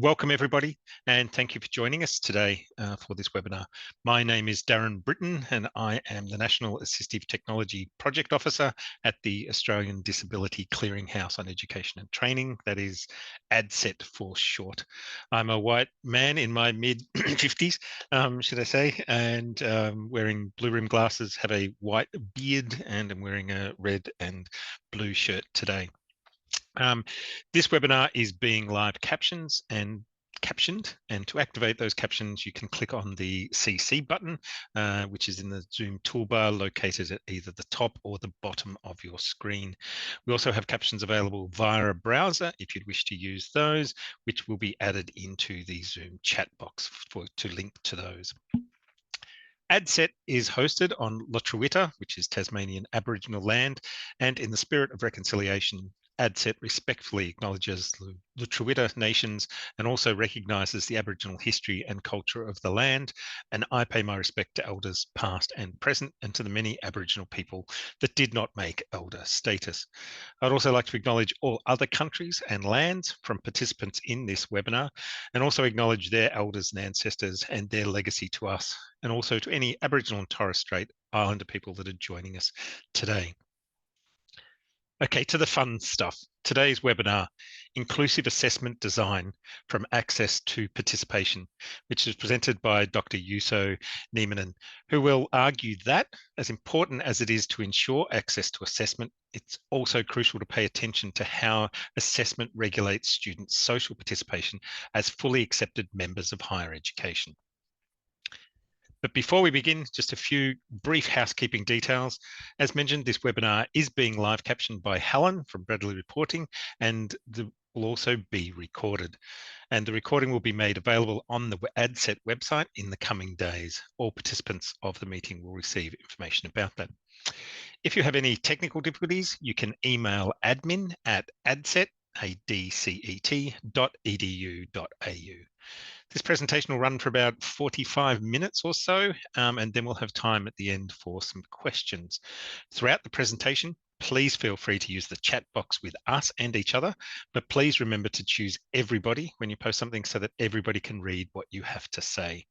Welcome everybody, and thank you for joining us today for this webinar. My name is Darren Britton, and I am the National Assistive Technology Project Officer at the Australian Disability Clearinghouse on Education and Training, that is ADCET for short. I'm a white man in my mid-50s, should I say, and wearing blue rim glasses, have a white beard, and I'm wearing a red and blue shirt today. This webinar is being live captioned, and to activate those captions you can click on the CC button, which is in the Zoom toolbar located at either the top or the bottom of your screen. We also have captions available via a browser if you'd wish to use those, which will be added into the Zoom chat box to link to those. ADCET is hosted on Lutruwita, which is Tasmanian Aboriginal land, and in the spirit of reconciliation, ADCET respectfully acknowledges the Lutruwita nations and also recognises the Aboriginal history and culture of the land. And I pay my respect to elders past and present, and to the many Aboriginal people that did not make elder status. I'd also like to acknowledge all other countries and lands from participants in this webinar, and also acknowledge their elders and ancestors and their legacy to us, and also to any Aboriginal and Torres Strait Islander people that are joining us today. Okay, to the fun stuff. Today's webinar, Inclusive Assessment Design from Access to Participation, which is presented by Dr. Juuso Nieminen, who will argue that, as important as it is to ensure access to assessment, it's also crucial to pay attention to how assessment regulates students' social participation as fully accepted members of higher education. But before we begin, just a few brief housekeeping details. As mentioned, this webinar is being live captioned by Helen from Bradley Reporting, and will also be recorded. And the recording will be made available on the ADCET website in the coming days. All participants of the meeting will receive information about that. If you have any technical difficulties, you can email admin@adcet.edu.au. This presentation will run for about 45 minutes or so, and then we'll have time at the end for some questions. Throughout the presentation, please feel free to use the chat box with us and each other, but please remember to choose everybody when you post something so that everybody can read what you have to say.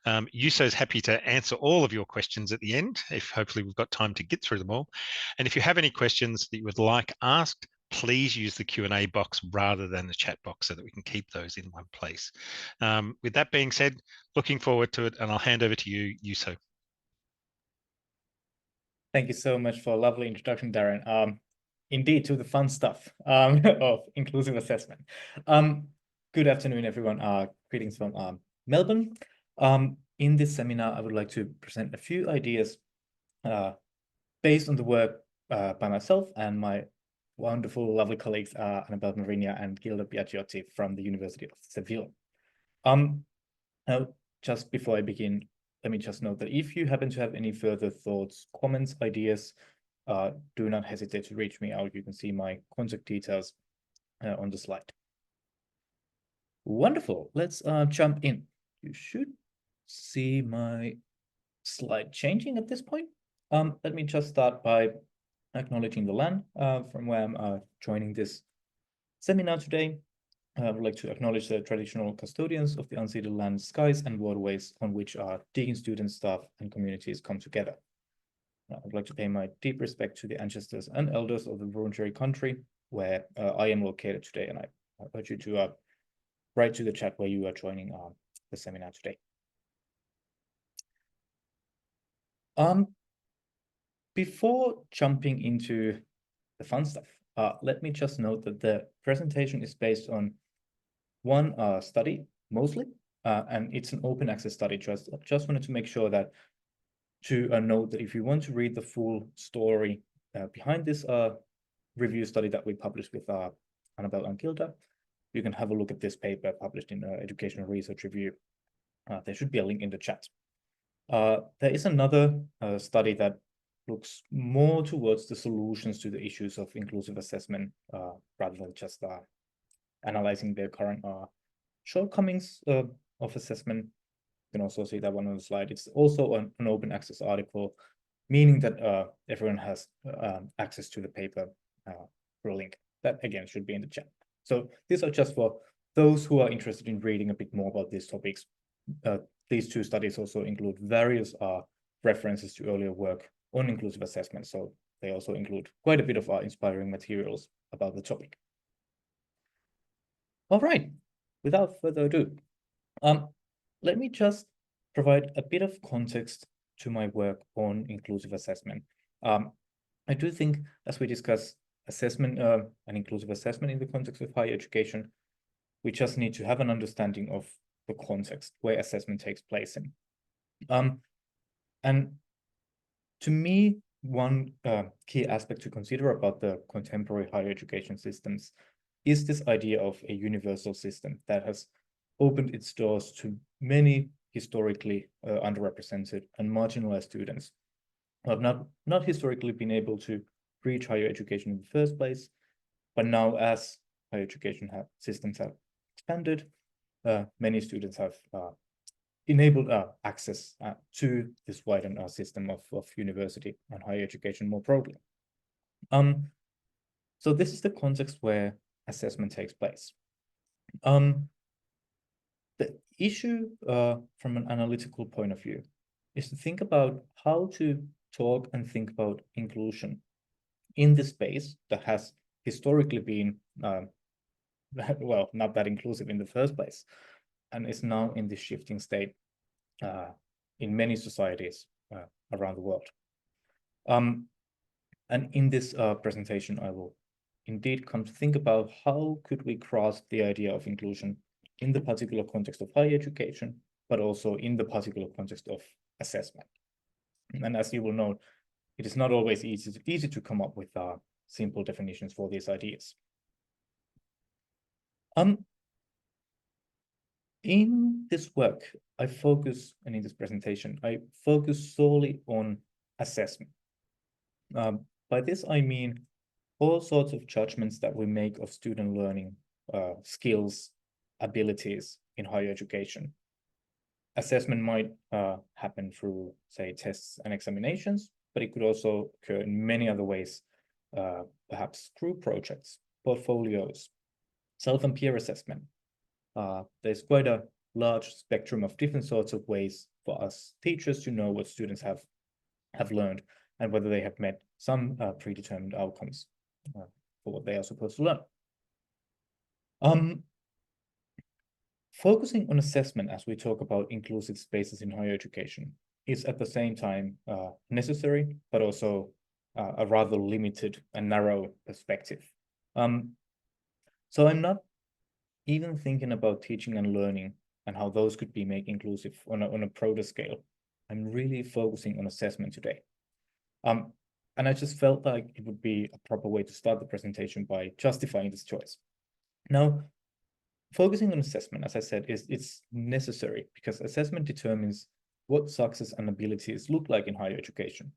Juuso is happy to answer all of your questions at the end, if hopefully we've got time to get through them all. And if you have any questions that you would like asked, please use the Q&A box rather than the chat box so that we can keep those in one place. With that being said, looking forward to it, and I'll hand over to you, Juuso. Thank you so much for a lovely introduction, Darren. Indeed, to the fun stuff of inclusive assessment. Good afternoon, everyone. Greetings from Melbourne. In this seminar, I would like to present a few ideas based on the work by myself and my wonderful, lovely colleagues, Annabelle Marinia and Gilda Biagiotti from the University of Seville. Now, just before I begin, let me just note that if you happen to have any further thoughts, comments, ideas, do not hesitate to reach me out. You can see my contact details on the slide. Wonderful. Let's jump in. You should see my slide changing at this point. Let me just start by acknowledging the land from where I'm joining this seminar today. I would like to acknowledge the traditional custodians of the unceded land, skies, and waterways on which our Deakin students, staff, and communities come together. I would like to pay my deep respect to the ancestors and elders of the Wurundjeri country where I am located today, and I urge you to write to the chat where you are joining the seminar today. Before jumping into the fun stuff, let me just note that the presentation is based on one study mostly, and it's an open access study. Just wanted to make sure that to note that if you want to read the full story behind this review study that we published with Annabelle and Gilda, you can have a look at this paper published in Educational Research Review. There should be a link in the chat. There is another study that looks more towards the solutions to the issues of inclusive assessment rather than just analyzing their current shortcomings of assessment. You can also see that one on the slide. It's also an open access article, meaning that everyone has access to the paper through a link. That again should be in the chat. So these are just for those who are interested in reading a bit more about these topics, these two studies also include various references to earlier work on inclusive assessment. So they also include quite a bit of inspiring materials about the topic. All right, without further ado, let me just provide a bit of context to my work on inclusive assessment. I do think, as we discuss assessment and inclusive assessment in the context of higher education, we just need to have an understanding of the context where assessment takes place in. And to me, one key aspect to consider about the contemporary higher education systems is this idea of a universal system that has opened its doors to many historically underrepresented and marginalized students who have not historically been able to reach higher education in the first place, but now as higher education systems have expanded, many students have enabled access to this widened system of university and higher education more broadly. So this is the context where assessment takes place. The issue from an analytical point of view is to think about how to talk and think about inclusion in this space that has historically been, well, not that inclusive in the first place, and is now in this shifting state in many societies around the world. And in this presentation, I will indeed come to think about how could we grasp the idea of inclusion in the particular context of higher education, but also in the particular context of assessment. And as you will know, it is not always easy to come up with simple definitions for these ideas. In this work, I focus, and in this presentation, I focus solely on assessment. By this, I mean all sorts of judgments that we make of student learning, skills, abilities in higher education. Assessment might happen through, say, tests and examinations, but it could also occur in many other ways, perhaps group projects, portfolios, self and peer assessment. There's quite a large spectrum of different sorts of ways for us teachers to know what students have learned and whether they have met some predetermined outcomes for what they are supposed to learn. Focusing on assessment as we talk about inclusive spaces in higher education is at the same time necessary, but also a rather limited and narrow perspective. So I'm not even thinking about teaching and learning and how those could be made inclusive on a broader scale. I'm really focusing on assessment today. And I just felt like it would be a proper way to start the presentation by justifying this choice. Now, focusing on assessment, as I said, it's necessary because assessment determines what success and abilities look like in higher education.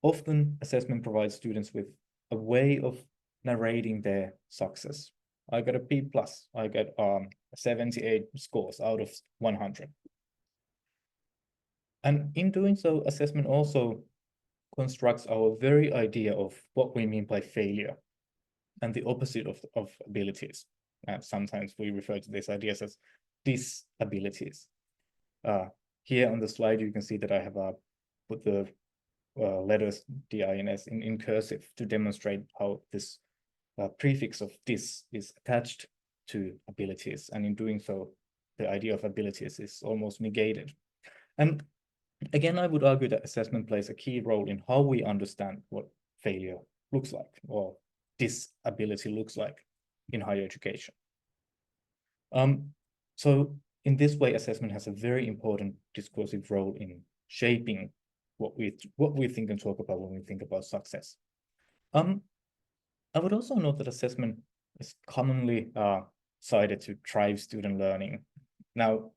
Often, assessment provides students with a way of narrating their success. I got a B+, I got 78 scores out of 100. And in doing so, assessment also constructs our very idea of what we mean by failure and the opposite of abilities. Sometimes we refer to these ideas as disabilities. Here on the slide, you can see that I have put the letters DINS in cursive to demonstrate how this prefix of dis is attached to abilities. And in doing so, the idea of abilities is almost negated. And again, I would argue that assessment plays a key role in how we understand what failure looks like or disability looks like in higher education. So in this way, assessment has a very important discursive role in shaping what we think and talk about when we think about success. I would also note that assessment is commonly cited to drive student learning. Now,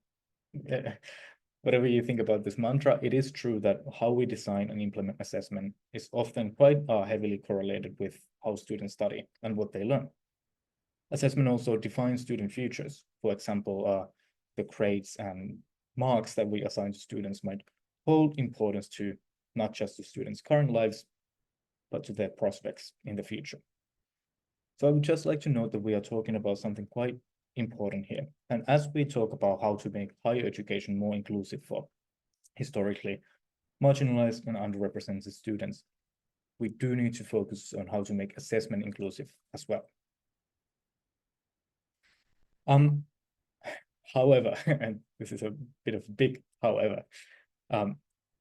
whatever you think about this mantra, it is true that how we design and implement assessment is often quite heavily correlated with how students study and what they learn. Assessment also defines student futures. For example, the grades and marks that we assign to students might hold importance to not just the students' current lives, but to their prospects in the future. So I would just like to note that we are talking about something quite important here. And as we talk about how to make higher education more inclusive for historically marginalized and underrepresented students, we do need to focus on how to make assessment inclusive as well. However, and this is a bit of a big however,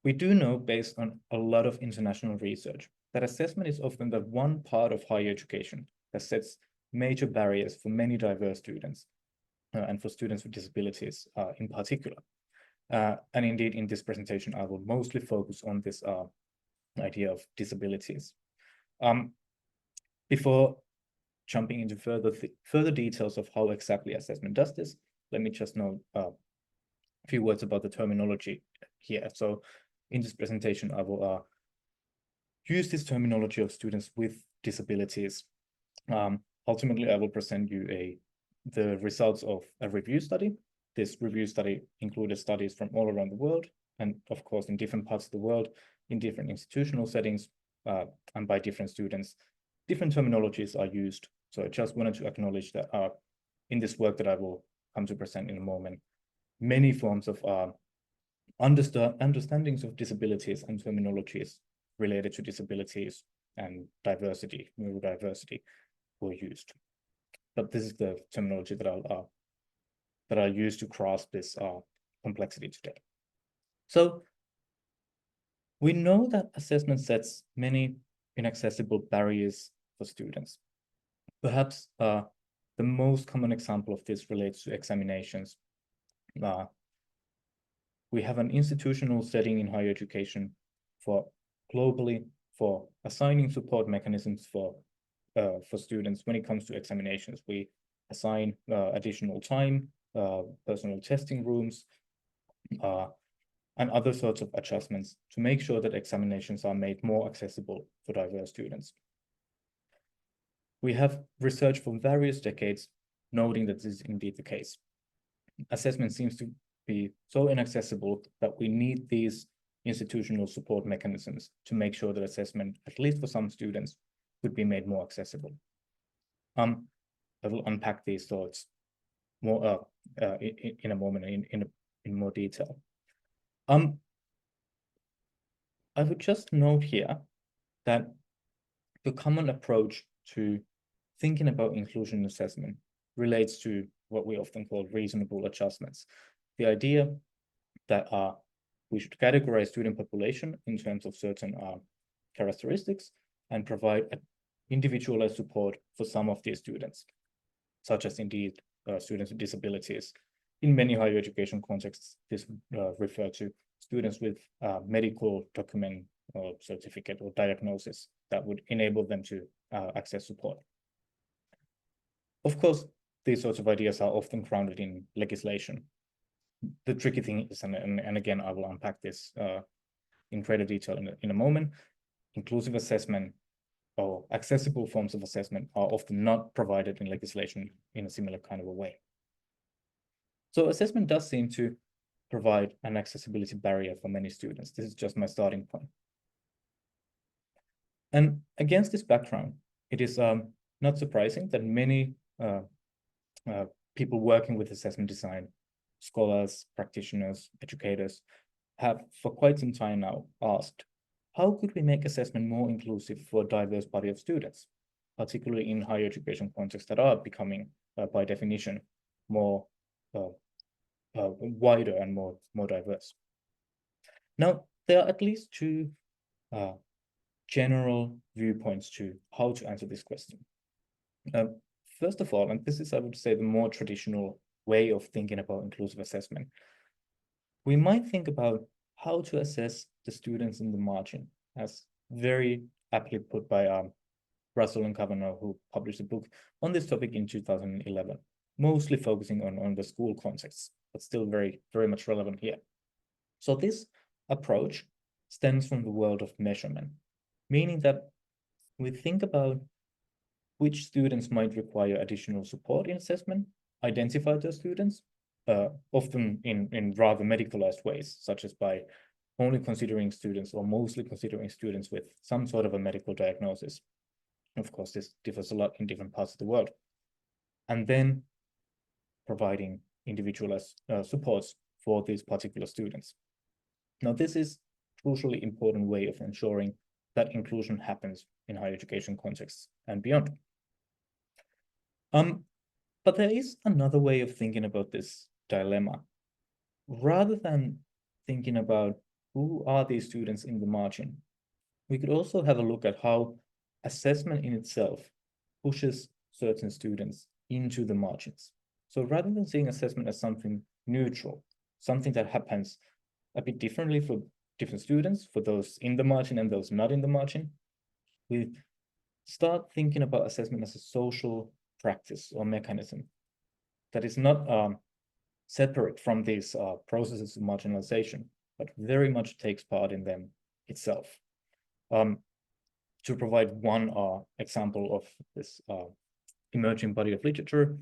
we do know based on a lot of international research that assessment is often the one part of higher education that sets major barriers for many diverse students and for students with disabilities in particular. And indeed, in this presentation, I will mostly focus on this idea of disabilities. Before jumping into further details of how exactly assessment does this, let me just note a few words about the terminology here. So in this presentation, I will use this terminology of students with disabilities. Ultimately, I will present you the results of a review study. This review study included studies from all around the world, and of course, in different parts of the world, in different institutional settings, and by different students. Different terminologies are used. So I just wanted to acknowledge that in this work that I will come to present in a moment, many forms of understandings of disabilities and terminologies related to disabilities and diversity, neurodiversity, were used. But this is the terminology that I'll use to grasp this complexity today. So we know that assessment sets many inaccessible barriers for students. Perhaps the most common example of this relates to examinations. We have an institutional setting in higher education globally for assigning support mechanisms for students when it comes to examinations. We assign additional time, personal testing rooms, and other sorts of adjustments to make sure that examinations are made more accessible for diverse students. We have research from various decades noting that this is indeed the case. Assessment seems to be so inaccessible that we need these institutional support mechanisms to make sure that assessment, at least for some students, could be made more accessible. I will unpack these thoughts more in a moment in more detail. I would just note here that the common approach to thinking about inclusion assessment relates to what we often call reasonable adjustments. The idea that we should categorize student population in terms of certain characteristics and provide individualized support for some of these students, such as indeed students with disabilities. In many higher education contexts, this refer to students with medical document or certificate or diagnosis that would enable them to access support. Of course, these sorts of ideas are often grounded in legislation. The tricky thing is, and again, I will unpack this in greater detail in a moment, inclusive assessment or accessible forms of assessment are often not provided in legislation in a similar kind of a way. So assessment does seem to provide an accessibility barrier for many students. This is just my starting point. And against this background, it is not surprising that many people working with assessment design, scholars, practitioners, educators, have for quite some time now asked, how could we make assessment more inclusive for a diverse body of students, particularly in higher education contexts that are becoming, by definition, more wider and more diverse? Now, there are at least two general viewpoints to how to answer this question. First of all, and this is, I would say, the more traditional way of thinking about inclusive assessment, we might think about how to assess the students in the margin, as very aptly put by Russell and Kavanagh, who published a book on this topic in 2011, mostly focusing on the school context, but still very, very much relevant here. So this approach stems from the world of measurement, meaning that we think about which students might require additional support in assessment, identify those students, often in rather medicalized ways, such as by only considering students or mostly considering students with some sort of a medical diagnosis. Of course, this differs a lot in different parts of the world. And then providing individualized supports for these particular students. Now, this is a crucially important way of ensuring that inclusion happens in higher education contexts and beyond. But there is another way of thinking about this dilemma. Rather than thinking about who are these students in the margin, we could also have a look at how assessment in itself pushes certain students into the margins. So rather than seeing assessment as something neutral, something that happens a bit differently for different students, for those in the margin and those not in the margin, we start thinking about assessment as a social practice or mechanism that is not separate from these processes of marginalization, but very much takes part in them itself. To provide one example of this emerging body of literature,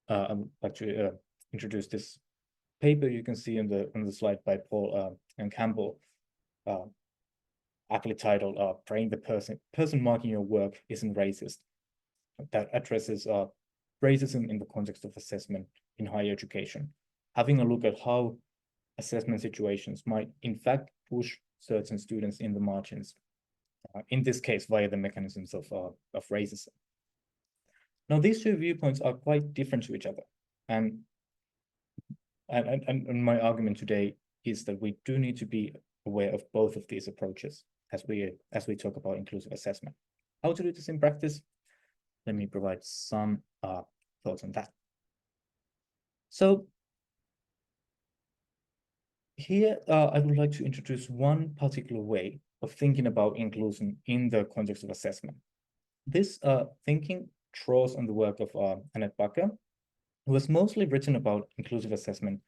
I'd like to introduce this paper you can see on the slide by Paul and Campbell, aptly titled "Praying the person marking your work isn't racist," that addresses racism in the context of assessment in higher education, having a look at how assessment situations might in fact push certain students in the margins, in this case via the mechanisms of racism. Now, these two viewpoints are quite different to each other, and my argument today is that we do need to be aware of both of these approaches as we talk about inclusive assessment. How to do this in practice? Let me provide some thoughts on that. So here, I would like to introduce one particular way of thinking about inclusion in the context of assessment. This thinking draws on the work of Annette Bakker, who has mostly written about inclusive assessment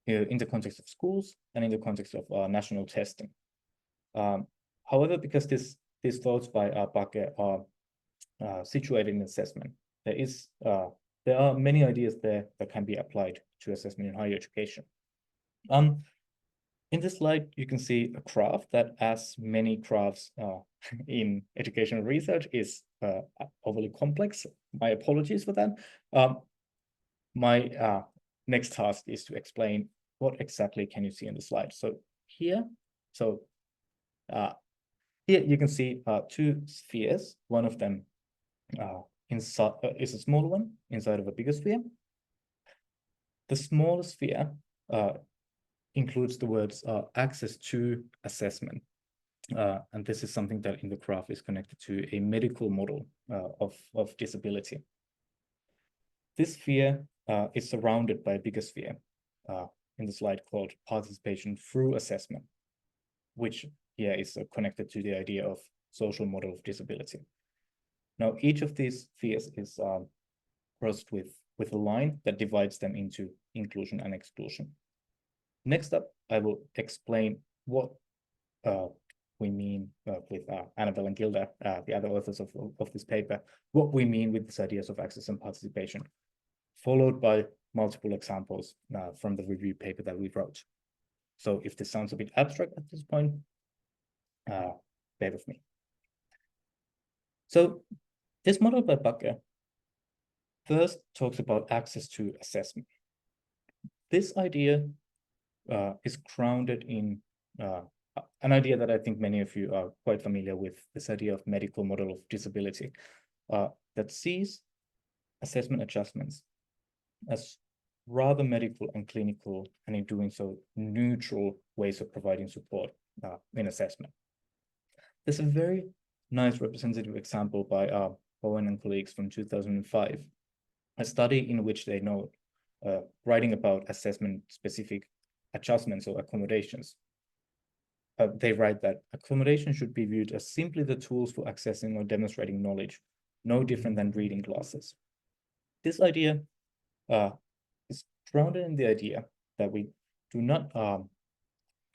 in the context of schools and in the context of national testing. However, because these thoughts by Bakker are situated in assessment, there are many ideas there that can be applied to assessment in higher education. In this slide, you can see a graph that, as many graphs in educational research, is overly complex. My apologies for that. My next task is to explain what exactly can you see in the slide. So here you can see two spheres. One of them inside is a smaller one inside of a bigger sphere. The smaller sphere includes the words access to assessment. And this is something that in the graph is connected to a medical model of disability. This sphere is surrounded by a bigger sphere in the slide called participation through assessment, which here is connected to the idea of social model of disability. Now, each of these spheres is crossed with a line that divides them into inclusion and exclusion. Next up, I will explain what we mean with Annabelle and Gilda, the other authors of this paper, what we mean with these ideas of access and participation, followed by multiple examples from the review paper that we wrote. So if this sounds a bit abstract at this point, bear with me. So this model by Bakker first talks about access to assessment. This idea is grounded in an idea that I think many of you are quite familiar with, this idea of medical model of disability, that sees assessment adjustments as rather medical and clinical, and in doing so, neutral ways of providing support in assessment. There's a very nice representative example by Owen and colleagues from 2005, a study in which they note, writing about assessment-specific adjustments or accommodations. They write that accommodation should be viewed as simply the tools for accessing or demonstrating knowledge, no different than reading glasses. This idea is grounded in the idea that we do not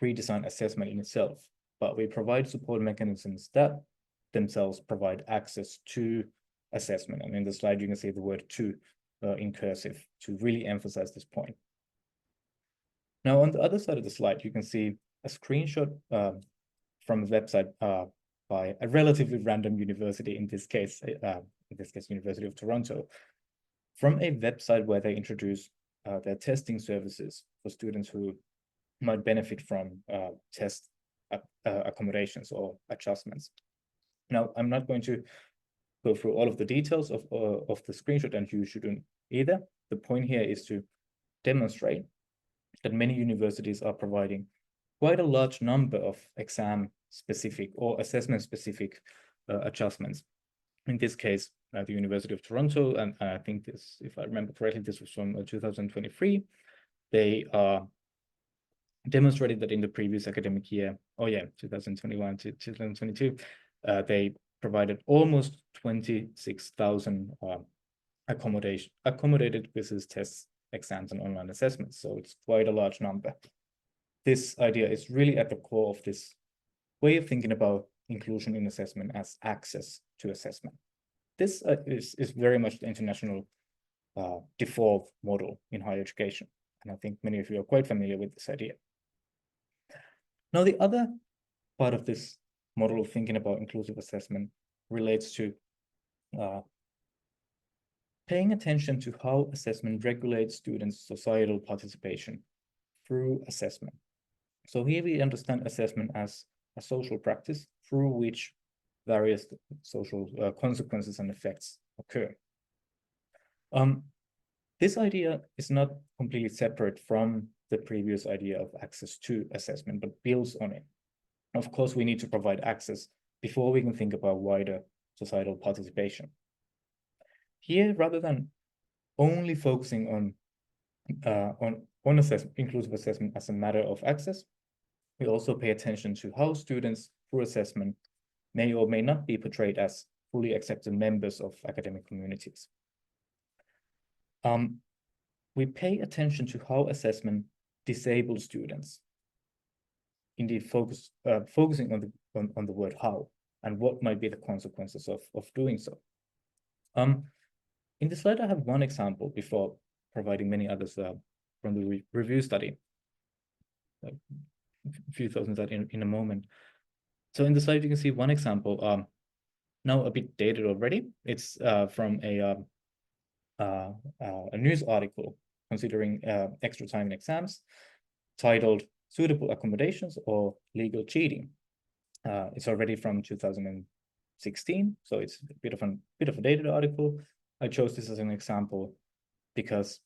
redesign assessment in itself, but we provide support mechanisms that themselves provide access to assessment. And in the slide, you can see the word "to" in cursive to really emphasize this point. Now, on the other side of the slide, you can see a screenshot from a website by a relatively random university, in this case, University of Toronto, from a website where they introduce their testing services for students who might benefit from test accommodations or adjustments. Now, I'm not going to go through all of the details of the screenshot, and you shouldn't either. The point here is to demonstrate that many universities are providing quite a large number of exam-specific or assessment-specific adjustments. In this case, the University of Toronto, and I think this, if I remember correctly, this was from 2023. They demonstrated that in the previous academic year, 2021 to 2022, they provided almost 26,000 accommodated quizzes, tests, exams, and online assessments. So it's quite a large number. This idea is really at the core of this way of thinking about inclusion in assessment as access to assessment. This is very much the international default model in higher education. And I think many of you are quite familiar with this idea. Now, the other part of this model of thinking about inclusive assessment relates to paying attention to how assessment regulates students' societal participation through assessment. So here we understand assessment as a social practice through which various social consequences and effects occur. This idea is not completely separate from the previous idea of access to assessment, but builds on it. Of course, we need to provide access before we can think about wider societal participation. Here, rather than only focusing on inclusive assessment as a matter of access, we also pay attention to how students through assessment may or may not be portrayed as fully accepted members of academic communities. We pay attention to how assessment disables students. Indeed, focusing on the word how and what might be the consequences of doing so. In the slide, I have one example before providing many others from the review study. A few thoughts on that in a moment. So in the slide, you can see one example, now a bit dated already. It's from a news article considering extra time in exams, titled "Suitable Accommodations or Legal Cheating." It's already from 2016, so it's a bit of a dated article. I chose this as an example because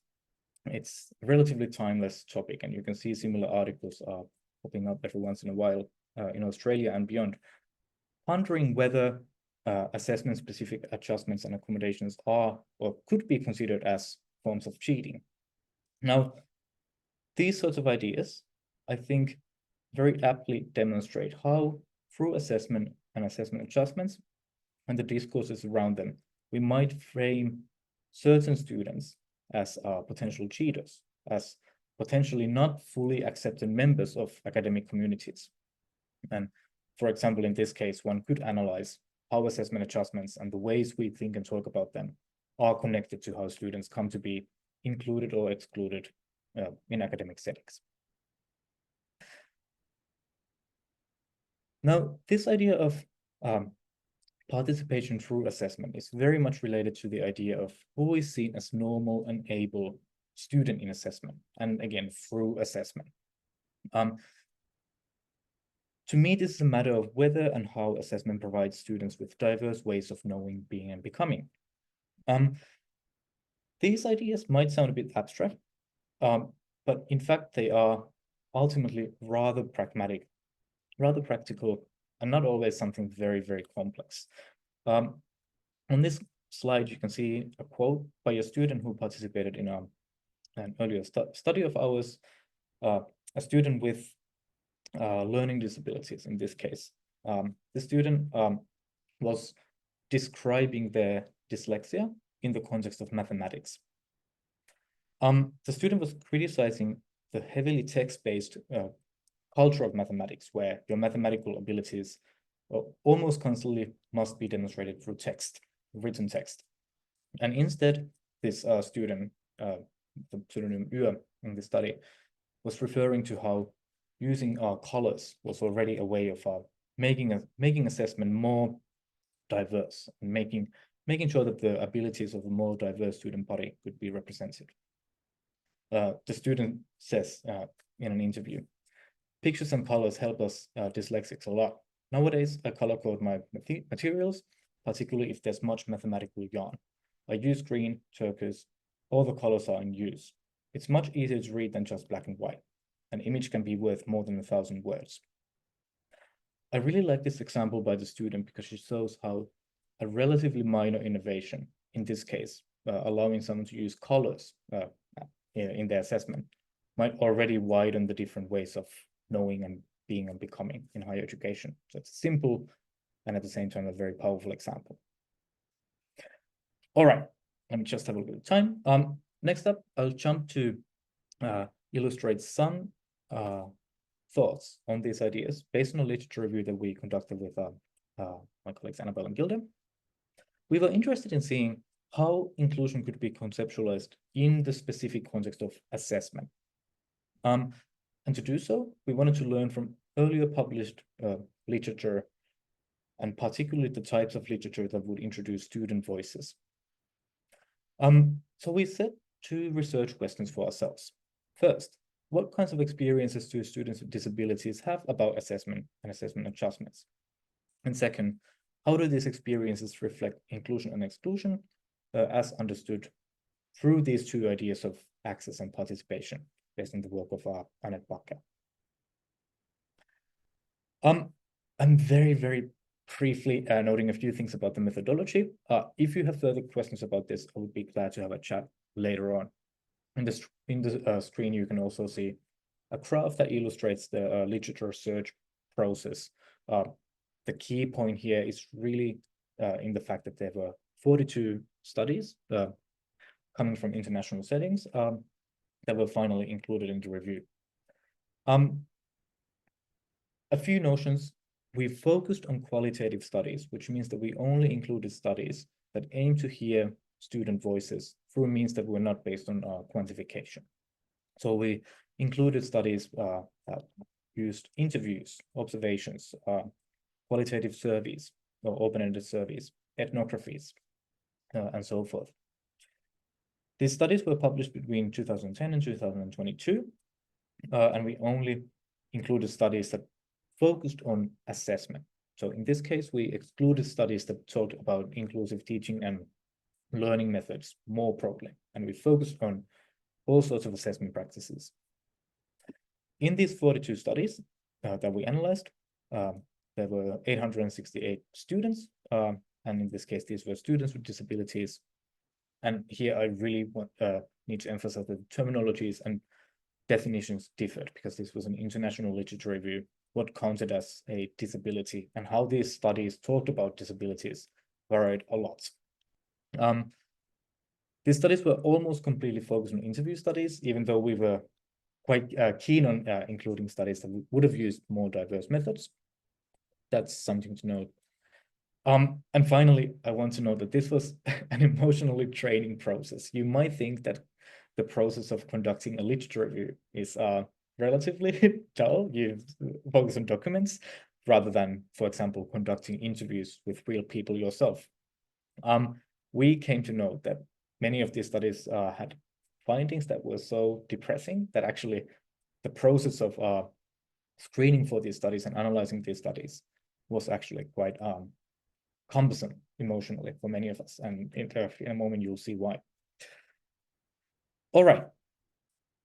it's a relatively timeless topic, and you can see similar articles are popping up every once in a while in Australia and beyond, pondering whether assessment-specific adjustments and accommodations are or could be considered as forms of cheating. Now, these sorts of ideas, I think, very aptly demonstrate how, through assessment and assessment adjustments and the discourses around them, we might frame certain students as potential cheaters, as potentially not fully accepted members of academic communities. And for example, in this case, one could analyze how assessment adjustments and the ways we think and talk about them are connected to how students come to be included or excluded in academic settings. Now, this idea of participation through assessment is very much related to the idea of who is seen as normal and able student in assessment, and again, through assessment. To me, this is a matter of whether and how assessment provides students with diverse ways of knowing, being, and becoming. These ideas might sound a bit abstract, but in fact, they are ultimately rather pragmatic, rather practical, and not always something very, very complex. On this slide, you can see a quote by a student who participated in an earlier study of ours, a student with learning disabilities in this case. The student was describing their dyslexia in the context of mathematics. The student was criticizing the heavily text-based culture of mathematics, where your mathematical abilities almost constantly must be demonstrated through text, written text. And instead, this student, the pseudonym Ua in the study, was referring to how using colors was already a way of making assessment more diverse and making making sure that the abilities of a more diverse student body could be represented. The student says in an interview, "Pictures and colors help us dyslexics a lot. Nowadays, I color code my materials, particularly if there's much mathematical yarn. I use green, turquoise, all the colors are in use. It's much easier to read than just black and white. An image can be worth more than 1,000 words." I really like this example by the student because it shows how a relatively minor innovation, in this case, allowing someone to use colors in their assessment, might already widen the different ways of knowing and being and becoming in higher education. So it's simple and at the same time a very powerful example. All right, let me just have a little bit of time. Next up, I'll jump to illustrate some thoughts on these ideas based on a literature review that we conducted with my colleagues Annabelle and Gilda. We were interested in seeing how inclusion could be conceptualized in the specific context of assessment. And to do so, we wanted to learn from earlier published literature, and particularly the types of literature that would introduce student voices. So we set 2 research questions for ourselves. First, what kinds of experiences do students with disabilities have about assessment and assessment adjustments? And second, how do these experiences reflect inclusion and exclusion as understood through these 2 ideas of access and participation based on the work of Annette Bakker? I'm very briefly noting a few things about the methodology. If you have further questions about this, I would be glad to have a chat later on. In the screen, you can also see a graph that illustrates the literature search process. The key point here is really in the fact that there were 42 studies coming from international settings that were finally included in the review. A few notions. We focused on qualitative studies, which means that we only included studies that aim to hear student voices through means that were not based on quantification. So we included studies that used interviews, observations, qualitative surveys, or open-ended surveys, ethnographies, and so forth. These studies were published between 2010 and 2022, and we only included studies that focused on assessment. So in this case, we excluded studies that talked about inclusive teaching and learning methods more broadly, and we focused on all sorts of assessment practices. In these 42 studies that we analyzed, there were 868 students, and in this case, these were students with disabilities. And here I really need to emphasize that the terminologies and definitions differed because this was an international literature review. What counted as a disability and how these studies talked about disabilities varied a lot. These studies were almost completely focused on interview studies, even though we were quite keen on including studies that would have used more diverse methods. That's something to note. And finally, I want to note that this was an emotionally draining process. You might think that the process of conducting a literature review is relatively dull. You focus on documents rather than, for example, conducting interviews with real people yourself. We came to know that many of these studies had findings that were so depressing that actually the process of screening for these studies and analyzing these studies was actually quite cumbersome emotionally for many of us. And in a moment, you'll see why. All right.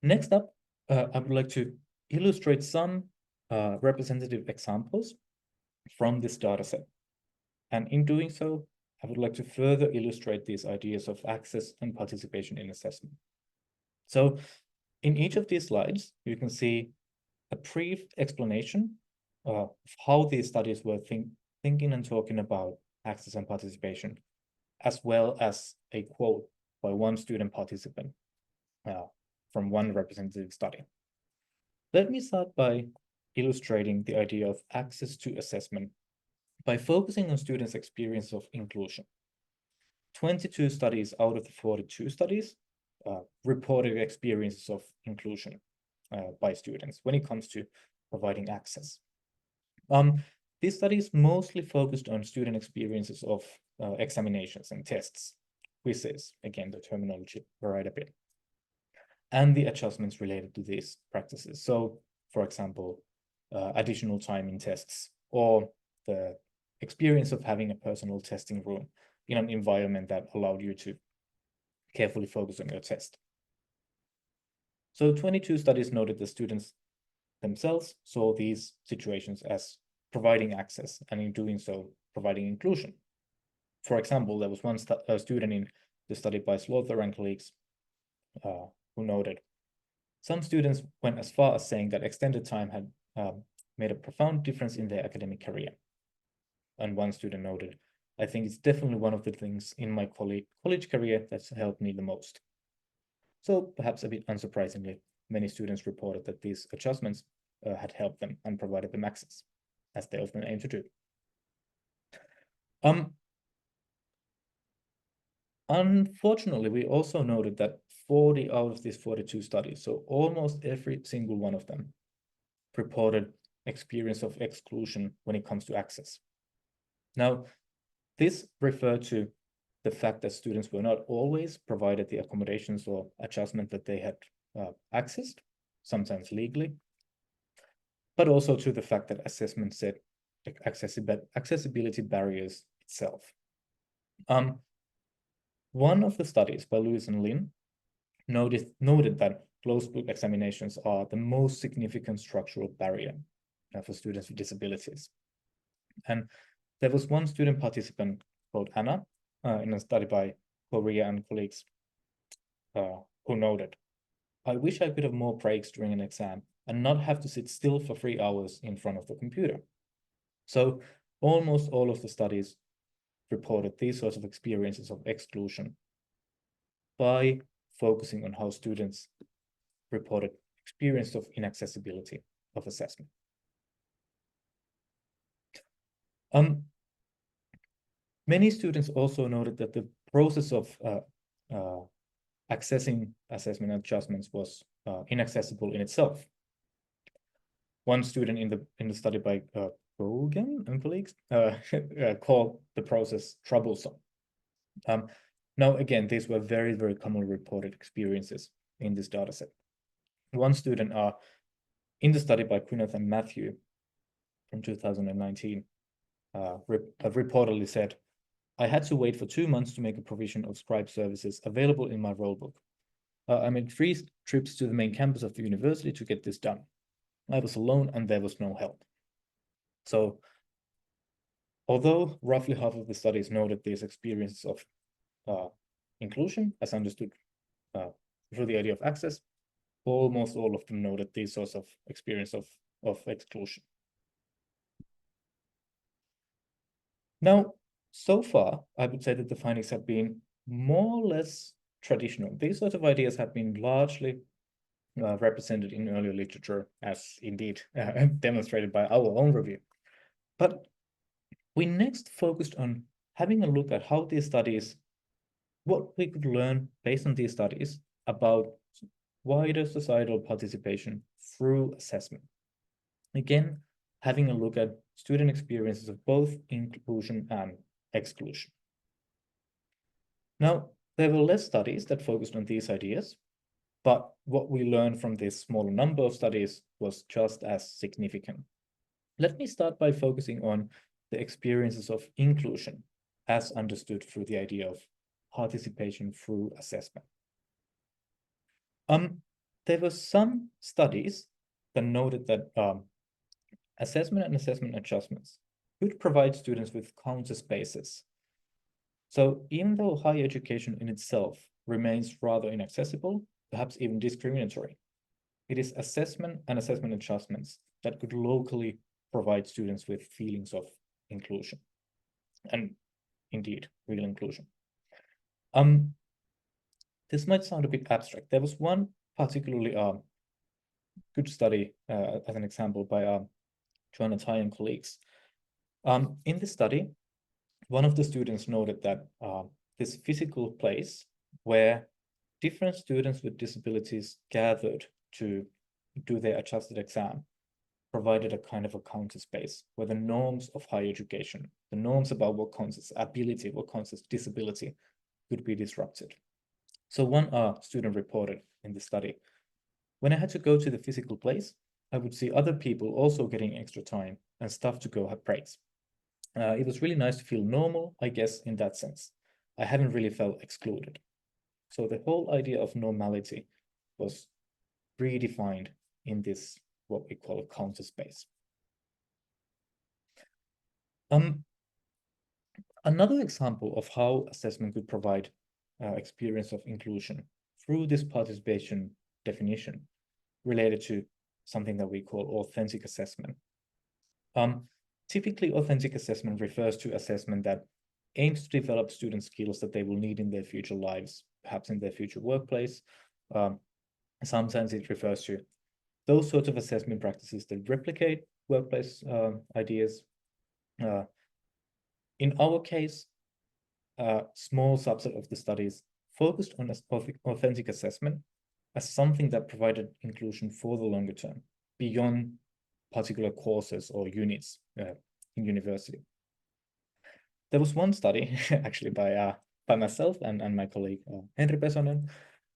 Next up, I would like to illustrate some representative examples from this data set. And in doing so, I would like to further illustrate these ideas of access and participation in assessment. So in each of these slides, you can see a brief explanation of how these studies were thinking and talking about access and participation, as well as a quote by one student participant from one representative study. Let me start by illustrating the idea of access to assessment by focusing on students' experience of inclusion. 22 studies out of the 42 studies reported experiences of inclusion by students when it comes to providing access. These studies mostly focused on student experiences of examinations and tests, quizzes, again, the terminology varied a bit, and the adjustments related to these practices. So, for example, additional time in tests, or the experience of having a personal testing room in an environment that allowed you to carefully focus on your test. So 22 studies noted the students themselves saw these situations as providing access, and in doing so, providing inclusion. For example, there was one student in the study by Slaughter and colleagues who noted some students went as far as saying that extended time had made a profound difference in their academic career. And one student noted, I think it's definitely one of the things in my college career that's helped me the most. So perhaps a bit unsurprisingly, many students reported that these adjustments had helped them and provided them access, as they often aim to do. Unfortunately, we also noted that 40 out of these 42 studies, so almost every single one of them, reported experience of exclusion when it comes to access. Now, this referred to the fact that students were not always provided the accommodations or adjustment that they had accessed, sometimes legally, but also to the fact that assessment set accessibility barriers itself. One of the studies by Lewis and Lin noted that closed book examinations are the most significant structural barrier for students with disabilities. And there was one student participant called Anna in a study by Korea and colleagues who noted, I wish I could have more breaks during an exam and not have to sit still for 3 hours in front of the computer. So almost all of the studies reported these sorts of experiences of exclusion by focusing on how students reported experience of inaccessibility of assessment. Many students also noted that the process of accessing assessment adjustments was inaccessible in itself. One student in the study by Bogan and colleagues called the process troublesome. Now, again, these were very, very commonly reported experiences in this dataset. One student in the study by Gwyneth and Matthew from 2019 reportedly said, I had to wait for 2 months to make a provision of scribe services available in my rollbook. I made 3 trips to the main campus of the university to get this done. I was alone and there was no help. So, although roughly half of the studies noted these experiences of inclusion as understood through the idea of access, almost all of them noted these sorts of experience of exclusion. Now, so far, I would say that the findings have been more or less traditional. These sorts of ideas have been largely represented in earlier literature, as indeed demonstrated by our own review. But we next focused on having a look at how these studies, what we could learn based on these studies about wider societal participation through assessment. Again, having a look at student experiences of both inclusion and exclusion. Now, there were less studies that focused on these ideas, but what we learned from this smaller number of studies was just as significant. Let me start by focusing on the experiences of inclusion as understood through the idea of participation through assessment. There were some studies that noted that assessment and assessment adjustments could provide students with counter spaces. So even though higher education in itself remains rather inaccessible, perhaps even discriminatory, it is assessment and assessment adjustments that could locally provide students with feelings of inclusion, and indeed, real inclusion. This might sound a bit abstract. There was one particularly good study, as an example, by Joanna Tai and colleagues. In this study, one of the students noted that this physical place where different students with disabilities gathered to do their adjusted exam provided a kind of a counter space where the norms of higher education, the norms about what counts as ability, what counts as disability, could be disrupted. So one student reported in the study, when I had to go to the physical place, I would see other people also getting extra time and stuff to go have breaks. It was really nice to feel normal, I guess, in that sense. I hadn't really felt excluded. So the whole idea of normality was redefined in this, what we call a counter space. Another example of how assessment could provide experience of inclusion through this participation definition related to something that we call authentic assessment. Typically, authentic assessment refers to assessment that aims to develop student skills that they will need in their future lives, perhaps in their future workplace. Sometimes it refers to those sorts of assessment practices that replicate workplace ideas. In our case, a small subset of the studies focused on authentic assessment as something that provided inclusion for the longer term, beyond particular courses or units in university. There was one study, actually by myself and my colleague Henri Pesonen,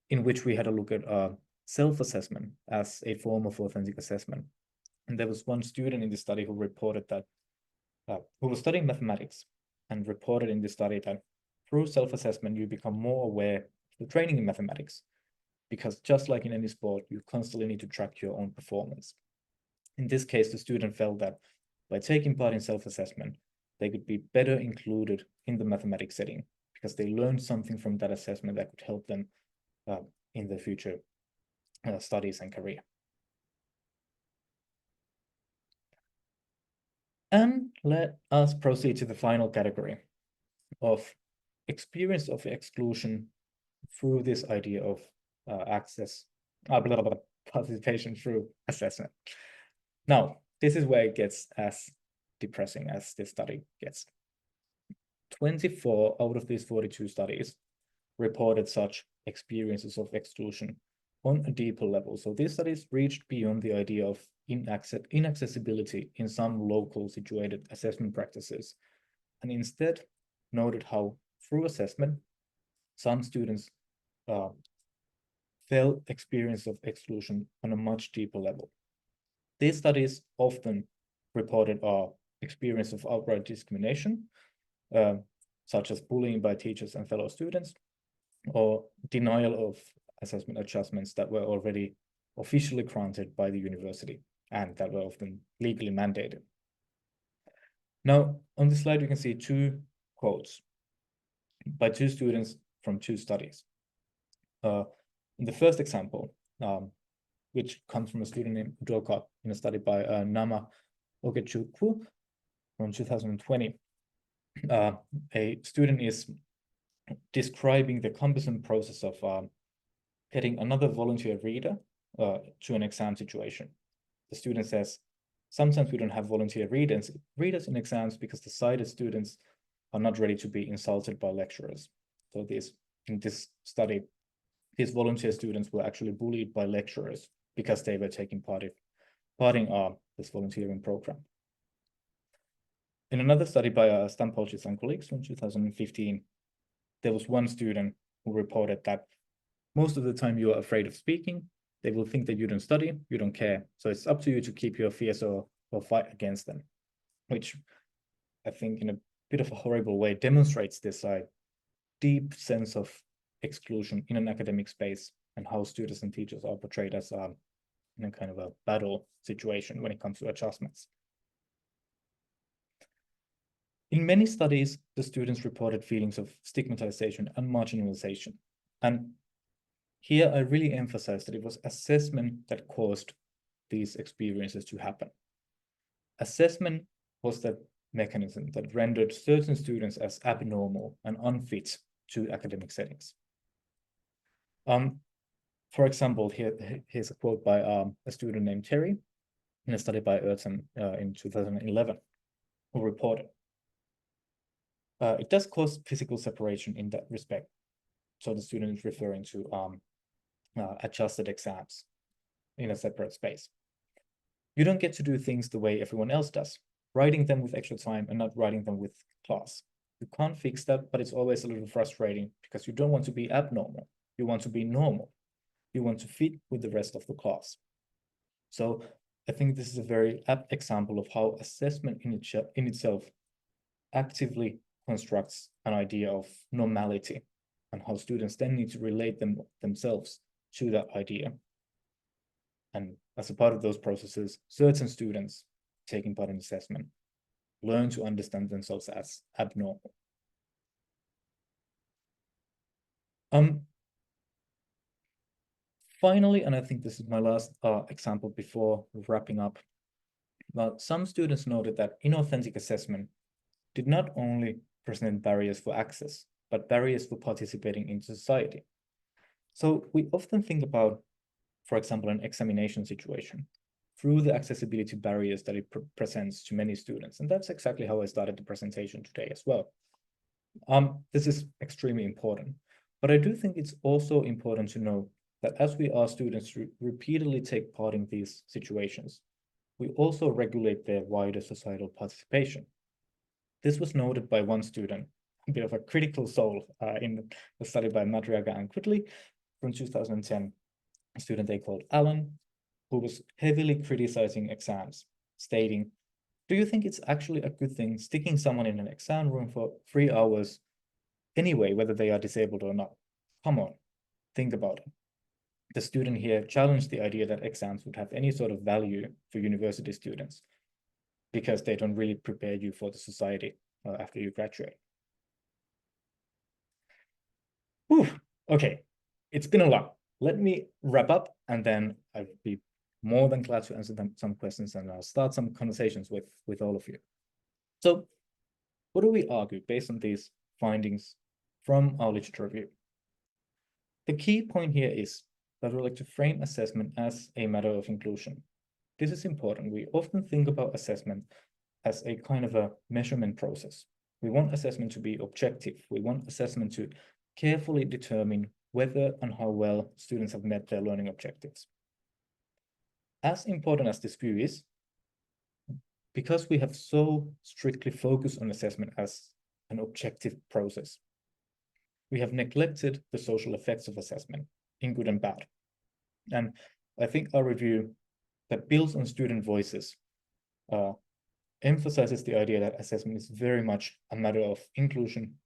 in which we had a look at self-assessment as a form of authentic assessment. And there was one student in the study who reported that, who was studying mathematics, and reported in the study that through self-assessment, you become more aware of the training in mathematics, because just like in any sport, you constantly need to track your own performance. In this case, the student felt that by taking part in self-assessment, they could be better included in the mathematics setting because they learned something from that assessment that could help them in their future studies and career. And let us proceed to the final category of experience of exclusion through this idea of participation through assessment. Now, this is where it gets as depressing as this study gets. 24 out of these 42 studies reported such experiences of exclusion on a deeper level. So these studies reached beyond the idea of inaccessibility in some local situated assessment practices, and instead noted how through assessment, some students felt experience of exclusion on a much deeper level. These studies often reported experience of outright discrimination, such as bullying by teachers and fellow students, or denial of assessment adjustments that were already officially granted by the university and that were often legally mandated. Now, on this slide, you can see two quotes by two students from two studies. In the first example, which comes from a student named Udoka in a study by Nama Ogechukwu from 2020, a student is describing the cumbersome process of getting another volunteer reader to an exam situation. The student says, sometimes we don't have volunteer readers in exams because the sighted students are not ready to be insulted by lecturers. So in this study, these volunteer students were actually bullied by lecturers because they were taking part in this volunteering program. In another study by Stampolchis and colleagues from 2015, there was one student who reported that most of the time you are afraid of speaking. They will think that you don't study, you don't care. So it's up to you to keep your fears or fight against them, which I think in a bit of a horrible way demonstrates this deep sense of exclusion in an academic space and how students and teachers are portrayed as in a kind of a battle situation when it comes to adjustments. In many studies, the students reported feelings of stigmatization and marginalization. And here I really emphasize that it was assessment that caused these experiences to happen. Assessment was the mechanism that rendered certain students as abnormal and unfit to academic settings. For example, here's a quote by a student named Terry in a study by Ertzen in 2011, who reported, it does cause physical separation in that respect. So the student is referring to adjusted exams in a separate space. You don't get to do things the way everyone else does, writing them with extra time and not writing them with class. You can't fix that, but it's always a little frustrating because you don't want to be abnormal. You want to be normal. You want to fit with the rest of the class. So I think this is a very apt example of how assessment in itself actively constructs an idea of normality and how students then need to relate themselves to that idea. And as a part of those processes, certain students taking part in assessment learn to understand themselves as abnormal. Finally, and I think this is my last example before wrapping up, some students noted that inauthentic assessment did not only present barriers for access, but barriers for participating in society. So we often think about, for example, an examination situation through the accessibility barriers that it presents to many students. And that's exactly how I started the presentation today as well. This is extremely important, but I do think it's also important to know that as we ask students to repeatedly take part in these situations, we also regulate their wider societal participation. This was noted by one student, a bit of a critical soul in a study by Madriaga and Quigley from 2010, a student they called Alan, who was heavily criticizing exams, stating, "Do you think it's actually a good thing sticking someone in an exam room for 3 hours anyway, whether they are disabled or not? Come on, think about it." The student here challenged the idea that exams would have any sort of value for university students because they don't really prepare you for the society after you graduate. Whew, okay, it's been a lot. Let me wrap up and then I'll be more than glad to answer some questions and I'll start some conversations with all of you. So what do we argue based on these findings from our literature review? The key point here is that we like to frame assessment as a matter of inclusion. This is important. We often think about assessment as a kind of a measurement process. We want assessment to be objective. We want assessment to carefully determine whether and how well students have met their learning objectives. As important as this view is, because we have so strictly focused on assessment as an objective process, we have neglected the social effects of assessment in good and bad. And I think our review that builds on student voices emphasizes the idea that assessment is very much a matter of inclusion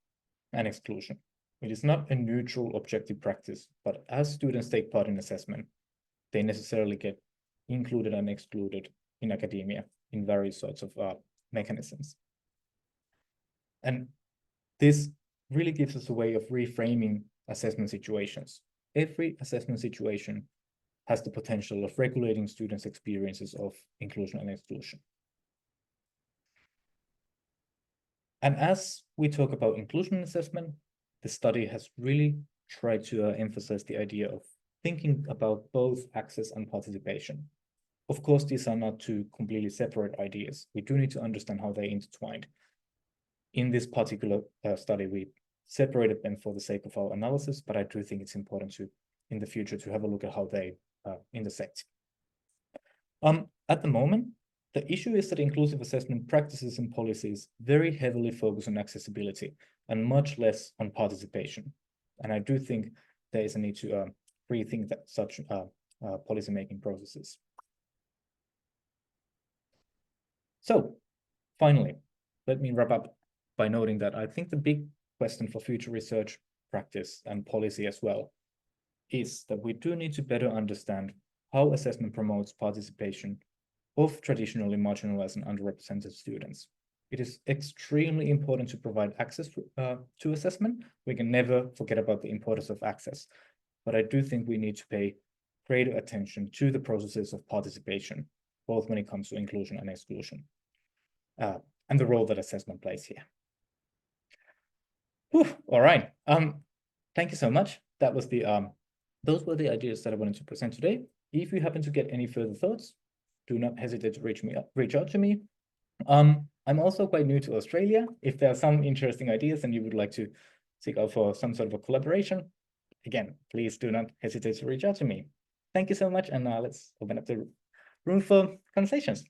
and exclusion. It is not a neutral objective practice, but as students take part in assessment, they necessarily get included and excluded in academia in various sorts of mechanisms. And this really gives us a way of reframing assessment situations. Every assessment situation has the potential of regulating students' experiences of inclusion and exclusion. And as we talk about inclusion assessment, the study has really tried to emphasize the idea of thinking about both access and participation. Of course, these are not two completely separate ideas. We do need to understand how they're intertwined. In this particular study, we separated them for the sake of our analysis, but I do think it's important to, in the future, to have a look at how they intersect. At the moment, the issue is that inclusive assessment practices and policies very heavily focus on accessibility and much less on participation. And I do think there is a need to rethink that such policymaking processes. So finally, let me wrap up by noting that I think the big question for future research, practice, and policy as well is that we do need to better understand how assessment promotes participation of traditionally marginalized and underrepresented students. It is extremely important to provide access to assessment. We can never forget about the importance of access, but I do think we need to pay greater attention to the processes of participation, both when it comes to inclusion and exclusion, and the role that assessment plays here. Whew, all right. Thank you so much. That was the those were the ideas that I wanted to present today. If you happen to get any further thoughts, do not hesitate to reach out to me. I'm also quite new to Australia. If there are some interesting ideas and you would like to seek out for some sort of a collaboration, again, please do not hesitate to reach out to me. Thank you so much, and let's open up the room for conversations.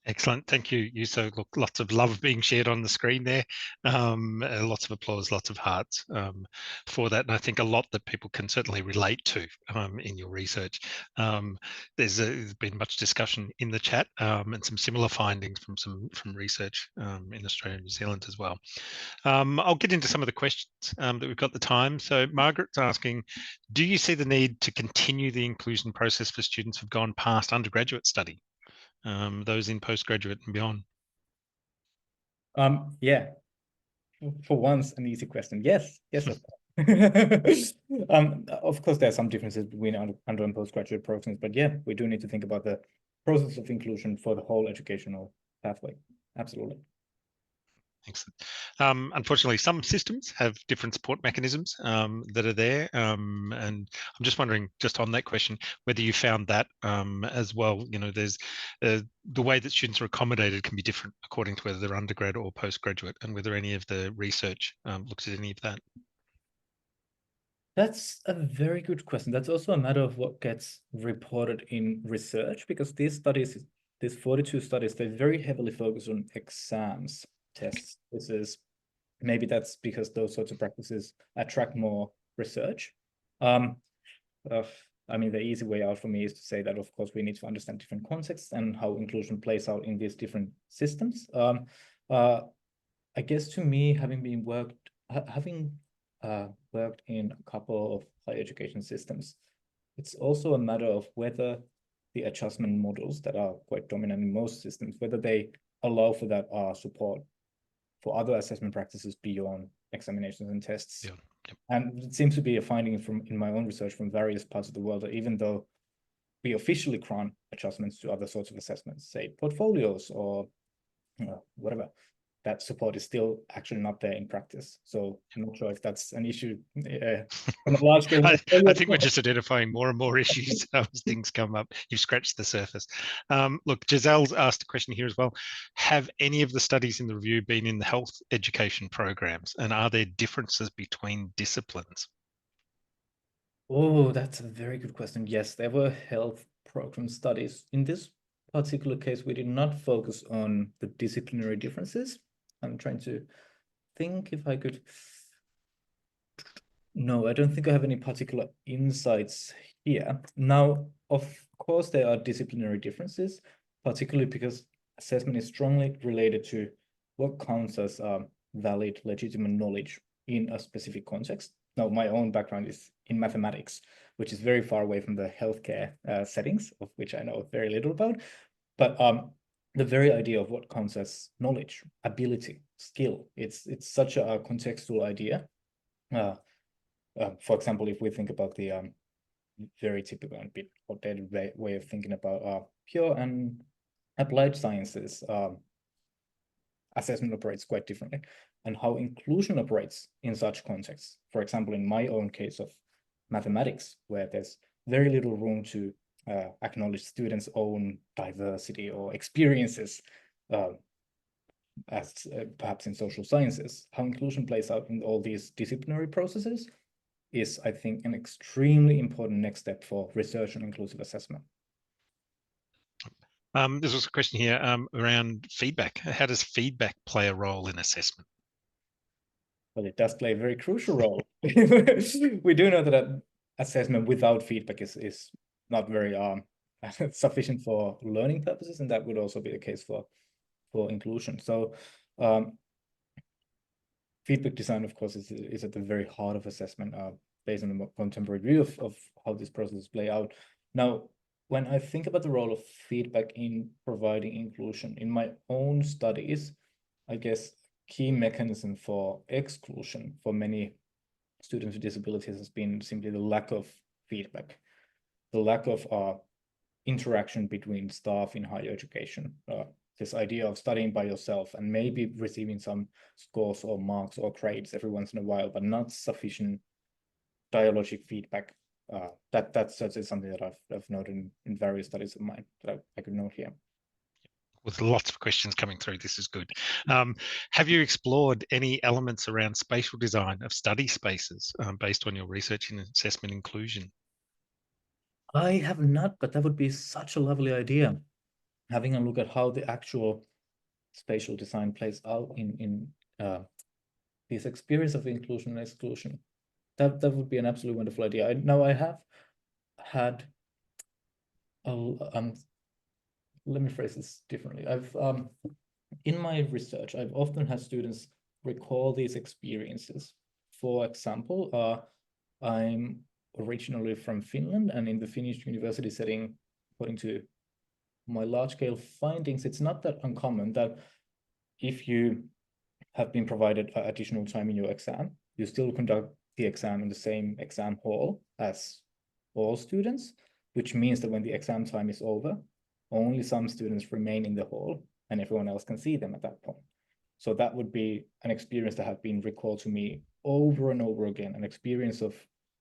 Excellent. Thank you, Juuso. Look, lots of love being shared on the screen there. Lots of applause, lots of hearts for that. And I think a lot that people can certainly relate to in your research. There's been much discussion in the chat and some similar findings from research in Australia and New Zealand as well. I'll get into some of the questions that we've got the time. So Margaret's asking, do you see the need to continue the inclusion process for students who've gone past undergraduate study? Those in postgraduate and beyond? Yeah, for once, an easy question. Yes, yes. Of course, there are some differences between under and postgraduate programs, but yeah, we do need to think about the process of inclusion for the whole educational pathway. Absolutely. Excellent. Unfortunately, some systems have different support mechanisms that are there. And I'm just wondering, just on that question, whether you found that as well. You know, there's the way that students are accommodated can be different according to whether they're undergrad or postgraduate, and whether any of the research looks at any of that. That's a very good question. That's also a matter of what gets reported in research, because these studies, these 42 studies, they very heavily focus on exams, tests. Maybe that's because those sorts of practices attract more research. I mean, the easy way out for me is to say that, of course, we need to understand different contexts and how inclusion plays out in these different systems. I guess to me, having worked in a couple of higher education systems, it's also a matter of whether the adjustment models that are quite dominant in most systems, whether they allow for that support for other assessment practices beyond examinations and tests. Yeah. Yep. And it seems to be a finding in my own research from various parts of the world that even though we officially grant adjustments to other sorts of assessments, say portfolios or whatever, that support is still actually not there in practice. So I'm not sure if that's an issue on a large scale. I think we're just identifying more and more issues as things come up. You've scratched the surface. Look, Giselle's asked a question here as well. Have any of the studies in the review been in the health education programs, and are there differences between disciplines? Oh, that's a very good question. Yes, there were health program studies. In this particular case, we did not focus on the disciplinary differences. I'm trying to think if I could. No, I don't think I have any particular insights here. Now, of course, there are disciplinary differences, particularly because assessment is strongly related to what counts as valid, legitimate knowledge in a specific context. Now, my own background is in mathematics, which is very far away from the healthcare settings, of which I know very little about. But the very idea of what counts as knowledge, ability, skill, it's such a contextual idea. For example, if we think about the very typical and bit outdated way of thinking about pure and applied sciences, assessment operates quite differently, and how inclusion operates in such contexts. For example, in my own case of mathematics, where there's very little room to acknowledge students' own diversity or experiences, as perhaps in social sciences, how inclusion plays out in all these disciplinary processes is, I think, an extremely important next step for research and inclusive assessment. There's also a question here around feedback. How does feedback play a role in assessment? Well, it does play a very crucial role. We do know that assessment without feedback is not very sufficient for learning purposes, and that would also be the case for inclusion. So feedback design, of course, is at the very heart of assessment, based on the contemporary view of how these processes play out. Now, when I think about the role of feedback in providing inclusion in my own studies, I guess key mechanism for exclusion for many students with disabilities has been simply the lack of feedback, the lack of interaction between staff in higher education. This idea of studying by yourself and maybe receiving some scores or marks or grades every once in a while, but not sufficient dialogic feedback. That's something that I've noted in various studies of mine that I could note here. With lots of questions coming through, this is good. Have you explored any elements around spatial design of study spaces based on your research in assessment inclusion? I have not, but that would be such a lovely idea. Having a look at how the actual spatial design plays out in this experience of inclusion and exclusion. That would be an absolutely wonderful idea. Now I have had let me phrase this differently. I've in my research, I've often had students recall these experiences. For example, I'm originally from Finland, and in the Finnish university setting, according to my large-scale findings, it's not that uncommon that if you have been provided additional time in your exam, you still conduct the exam in the same exam hall as all students, which means that when the exam time is over, only some students remain in the hall and everyone else can see them at that point. So that would be an experience that have been recalled to me over and over again, an experience of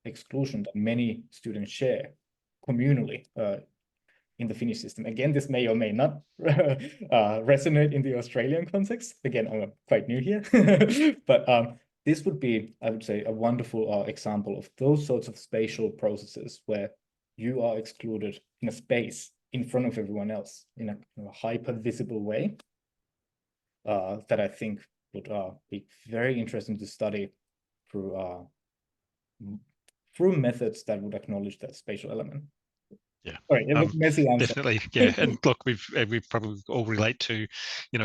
exclusion that many students share communally in the Finnish system. Again, this may or may not resonate in the Australian context. Again, I'm quite new here, but this would be, I would say, a wonderful example of those sorts of spatial processes where you are excluded in a space in front of everyone else in a hyper visible way that I think would be very interesting to study through methods that would acknowledge that spatial element. Yeah. Sorry, a messy answer. Definitely. Yeah. And look, we probably all relate to,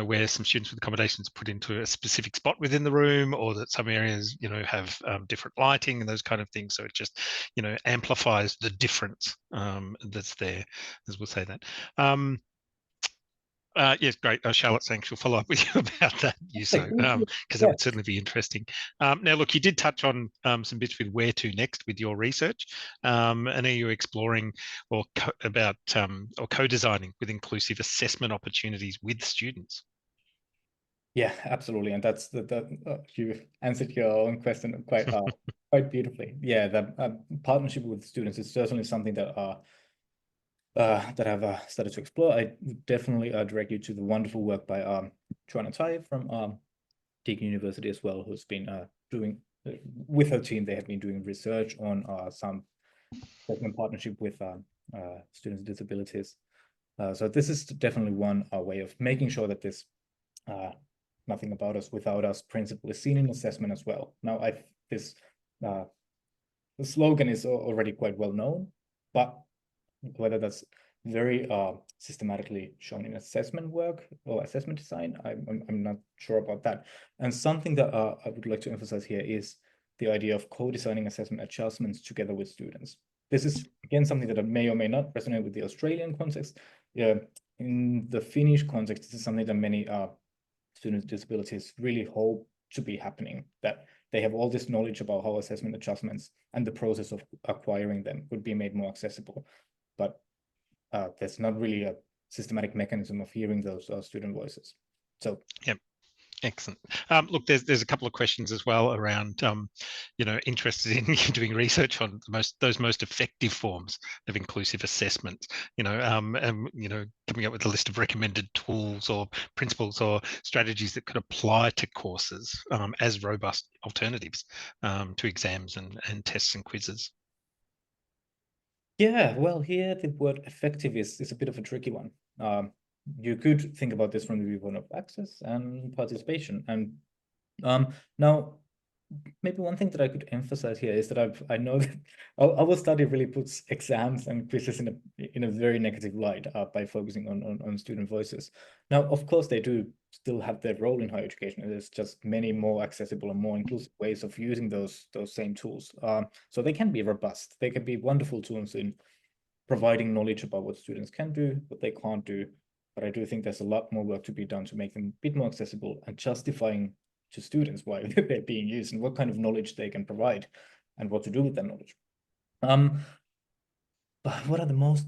where some students with accommodations are put into a specific spot within the room, or that some areas, have different lighting and those kind of things. So it just, amplifies the difference that's there, as we'll say that. Yes, great. Charlotte's saying she'll follow up with you about that, Juuso, because it would certainly be interesting. Now, look, you did touch on some bits with where to next with your research, and are you exploring or co-designing with inclusive assessment opportunities with students? Yeah, absolutely, and that's you answered your own question quite quite beautifully. Yeah, the partnership with students is certainly something that I've started to explore. I definitely direct you to the wonderful work by Joanna Tai from Deakin University as well, who's been doing with her team. They have been doing research on some partnership with students with disabilities. So this is definitely one way of making sure that this nothing about us without us principle is seen in assessment as well. Now, the slogan is already quite well known, but whether that's very systematically shown in assessment work or assessment design, I'm not sure about that. And something that I would like to emphasize here is the idea of co-designing assessment adjustments together with students. This is, again, something that may or may not resonate with the Australian context. In the Finnish context, this is something that many students with disabilities really hope to be happening, that they have all this knowledge about how assessment adjustments and the process of acquiring them would be made more accessible. But there's not really a systematic mechanism of hearing those student voices. So Yep. Excellent. Look, there's a couple of questions as well around, interested in doing research on those most effective forms of inclusive assessment. Coming up with a list of recommended tools or principles or strategies that could apply to courses as robust alternatives to exams and tests and quizzes. yeah, well, here the word effective is a bit of a tricky one. You could think about this from the viewpoint of access and participation. And now, maybe one thing that I could emphasize here is that I know that our study really puts exams and quizzes in a very negative light by focusing on student voices. Now, of course, they do still have their role in higher education. There's just many more accessible and more inclusive ways of using those same tools. So they can be robust. They can be wonderful tools in providing knowledge about what students can do, what they can't do. But I do think there's a lot more work to be done to make them a bit more accessible and justifying to students why they're being used and what kind of knowledge they can provide and what to do with that knowledge. But what are the most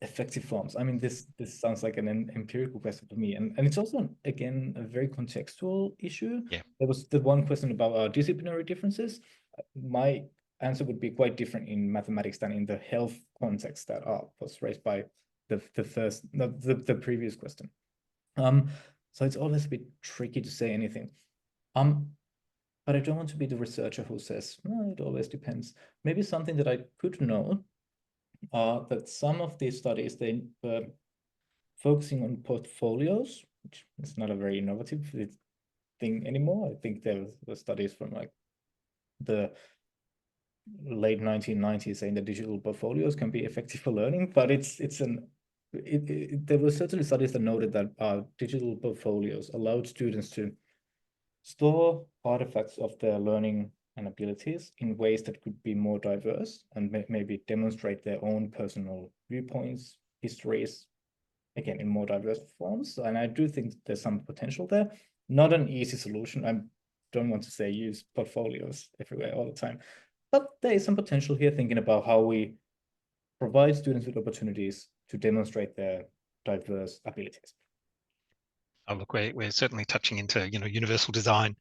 effective forms? I mean, this sounds like an empirical question to me, and it's also, again, a very contextual issue. Yeah. There was the one question about disciplinary differences. My answer would be quite different in mathematics than in the health context that was raised by the previous question. So it's always a bit tricky to say anything. But I don't want to be the researcher who says, well, it always depends. Maybe something that I could know that some of these studies, they were focusing on portfolios, which is not a very innovative thing anymore. I think there were studies from like the late 1990s saying that digital portfolios can be effective for learning, but there were certainly studies that noted that digital portfolios allowed students to store artifacts of their learning and abilities in ways that could be more diverse and maybe demonstrate their own personal viewpoints, histories, again, in more diverse forms. And I do think there's some potential there. Not an easy solution. I don't want to say use portfolios everywhere all the time, but there is some potential here thinking about how we provide students with opportunities to demonstrate their diverse abilities. Oh, look, we're certainly touching into universal design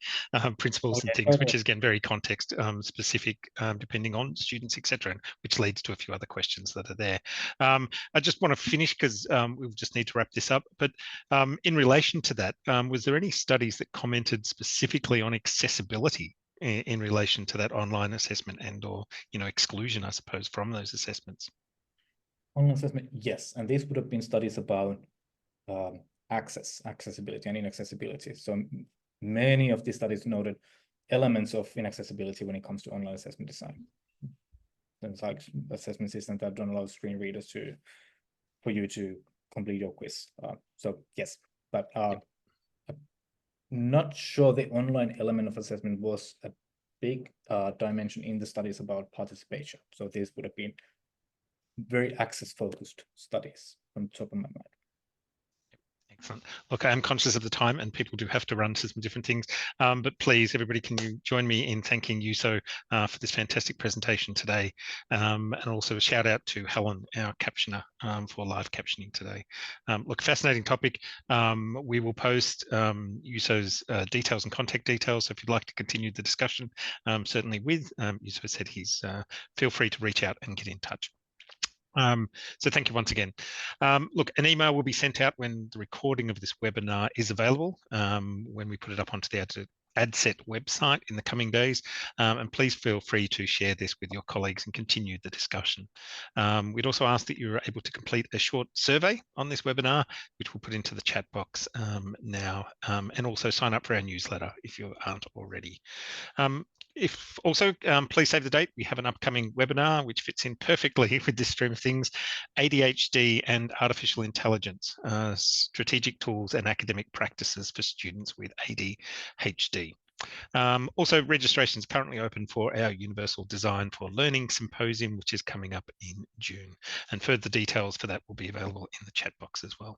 principles and Okay, things, which is again very context specific, depending on students, etc., which leads to a few other questions that are there. I just want to finish because we'll just need to wrap this up. But in relation to that, was there any studies that commented specifically on accessibility in relation to that online assessment and/or exclusion, I suppose, from those assessments? Online assessment, yes, and these would have been studies about accessibility and inaccessibility. So many of these studies noted elements of inaccessibility when it comes to online assessment design. Things like assessment systems that don't allow screen readers for you to complete your quiz. So yes, but I'm not sure the online element of assessment was a big dimension in the studies about participation. So these would have been very access-focused studies from the top of my mind. Excellent. Look, I am conscious of the time and people do have to run to some different things, but please, everybody, can you join me in thanking Juuso for this fantastic presentation today, and also a shout out to Helen, our captioner, for live captioning today. Look, fascinating topic. We will post Juuso's details and contact details, so if you'd like to continue the discussion, certainly with Juuso said feel free to reach out and get in touch. So thank you once again. Look, an email will be sent out when the recording of this webinar is available, when we put it up onto the ADCET website in the coming days, and please feel free to share this with your colleagues and continue the discussion. We'd also ask that you're able to complete a short survey on this webinar, which we'll put into the chat box now, and also sign up for our newsletter if you aren't already. If also, please save the date. We have an upcoming webinar which fits in perfectly with this stream of things: ADHD and artificial intelligence, strategic tools and academic practices for students with ADHD. Also, registration is currently open for our Universal Design for Learning Symposium, which is coming up in June. And further details for that will be available in the chat box as well.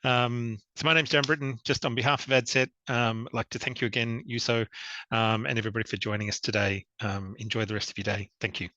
So my name's Darren Britton. Just on behalf of ADCET, I'd like to thank you again, Juuso, and everybody for joining us today. Enjoy the rest of your day. Thank you.